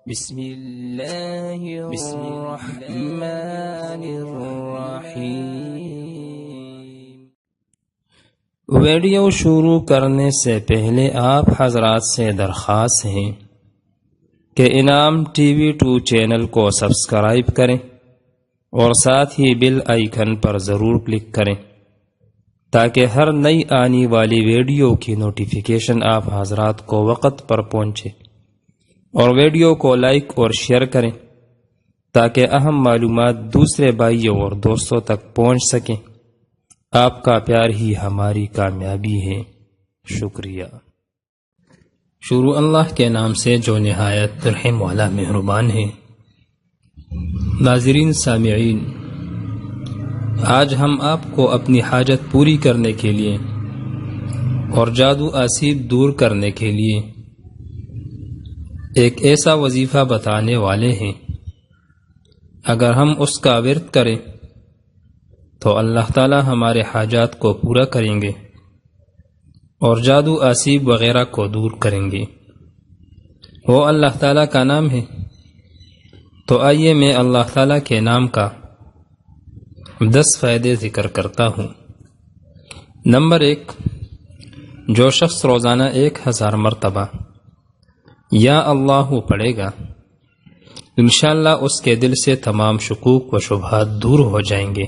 بسم اللہ الرحمن الرحیم۔ ویڈیو شروع کرنے سے پہلے آپ حضرات سے درخواست ہے کہ انعام ٹی وی 2 چینل کو سبسکرائب کریں اور ساتھ ہی بیل آئیکن پر ضرور کلک کریں تاکہ ہر نئی آنے والی ویڈیو کی نوٹیفیکیشن آپ حضرات کو وقت پر پہنچے، اور ویڈیو کو لائک اور شیئر کریں تاکہ اہم معلومات دوسرے بھائیوں اور دوستوں تک پہنچ سکیں۔ آپ کا پیار ہی ہماری کامیابی ہے، شکریہ۔ شروع اللہ کے نام سے جو نہایت رحم والا مہربان ہے۔ ناظرین سامعین، آج ہم آپ کو اپنی حاجت پوری کرنے کے لیے اور جادو آسیب دور کرنے کے لیے ایک ایسا وظیفہ بتانے والے ہیں، اگر ہم اس کا ورد کریں تو اللہ تعالی ہمارے حاجات کو پورا کریں گے اور جادو آسیب وغیرہ کو دور کریں گے۔ وہ اللہ تعالی کا نام ہے، تو آئیے میں اللہ تعالی کے نام کا 10 فائدے ذکر کرتا ہوں۔ نمبر 1، جو شخص روزانہ 1000 مرتبہ یا اللہ پڑھے گا، انشاءاللہ اس کے دل سے تمام شکوک و شبہات دور ہو جائیں گے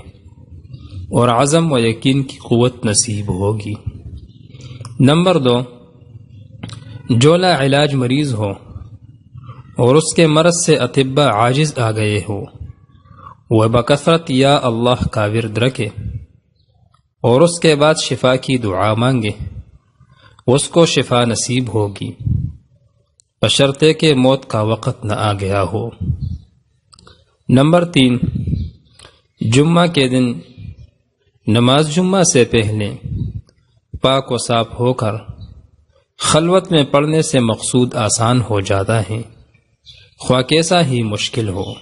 اور عزم و یقین کی قوت نصیب ہوگی۔ نمبر 2، جو لا علاج مریض ہو اور اس کے مرض سے اطباء عاجز آ گئے ہو، وہ بکثرت یا اللہ کا ورد رکھے اور اس کے بعد شفا کی دعا مانگے، اس کو شفا نصیب ہوگی، بشرطے کہ موت کا وقت نہ آ گیا ہو۔ نمبر 3، جمعہ کے دن نماز جمعہ سے پہلے پاک و صاف ہو کر خلوت میں پڑھنے سے مقصود آسان ہو جاتا ہے، خواہ کیسا ہی مشکل ہو۔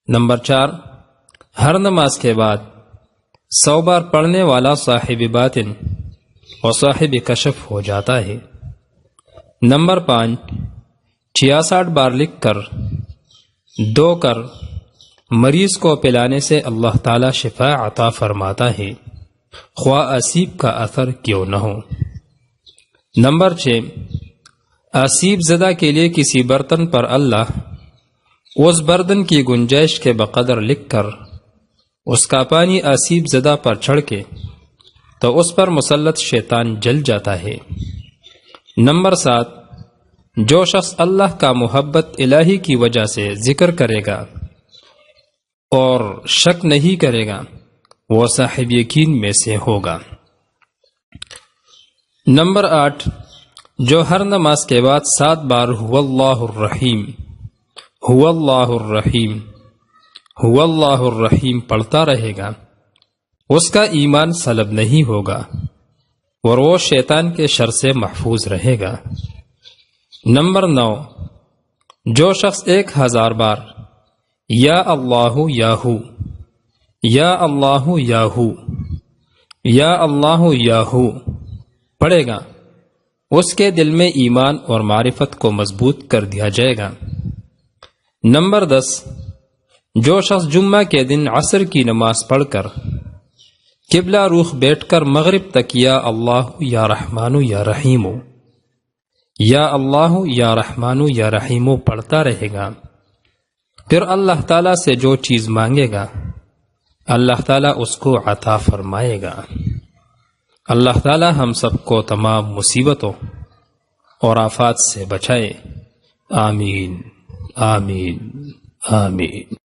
نمبر 4، ہر نماز کے بعد 100 بار پڑھنے والا صاحب باطن و صاحب کشف ہو جاتا ہے۔ نمبر 5، 66 بار لکھ کر 2 کر مریض کو پلانے سے اللہ تعالی شفا عطا فرماتا ہے، خواہ آسیب کا اثر کیوں نہ ہو۔ نمبر 6، آسیب زدہ کے لیے کسی برتن پر اللہ اس برتن کی گنجائش کے بقدر لکھ کر اس کا پانی آسیب زدہ پر چھڑکے تو اس پر مسلط شیطان جل جاتا ہے۔ نمبر 7، جو شخص اللہ کا محبت الہی کی وجہ سے ذکر کرے گا اور شک نہیں کرے گا، وہ صاحب یقین میں سے ہوگا۔ نمبر 8، جو ہر نماز کے بعد 7 بار هو اللہ الرحیم هو اللہ الرحیم هو اللہ الرحیم پڑھتا رہے گا، اس کا ایمان سلب نہیں ہوگا اور وہ شیطان کے شر سے محفوظ رہے گا۔ نمبر 9، جو شخص 1000 بار یا اللہ یاہو یا اللہ یاہو یا اللہ یاہو پڑھے گا، اس کے دل میں ایمان اور معرفت کو مضبوط کر دیا جائے گا۔ نمبر 10، جو شخص جمعہ کے دن عصر کی نماز پڑھ کر قبلہ رخ بیٹھ کر مغرب تک یا اللہ یا رحمانو یا رحیمو یا اللہ یا رحمانو یا رحیمو پڑھتا رہے گا، پھر اللہ تعالیٰ سے جو چیز مانگے گا اللہ تعالیٰ اس کو عطا فرمائے گا۔ اللہ تعالیٰ ہم سب کو تمام مصیبتوں اور آفات سے بچائے، آمین آمین آمین۔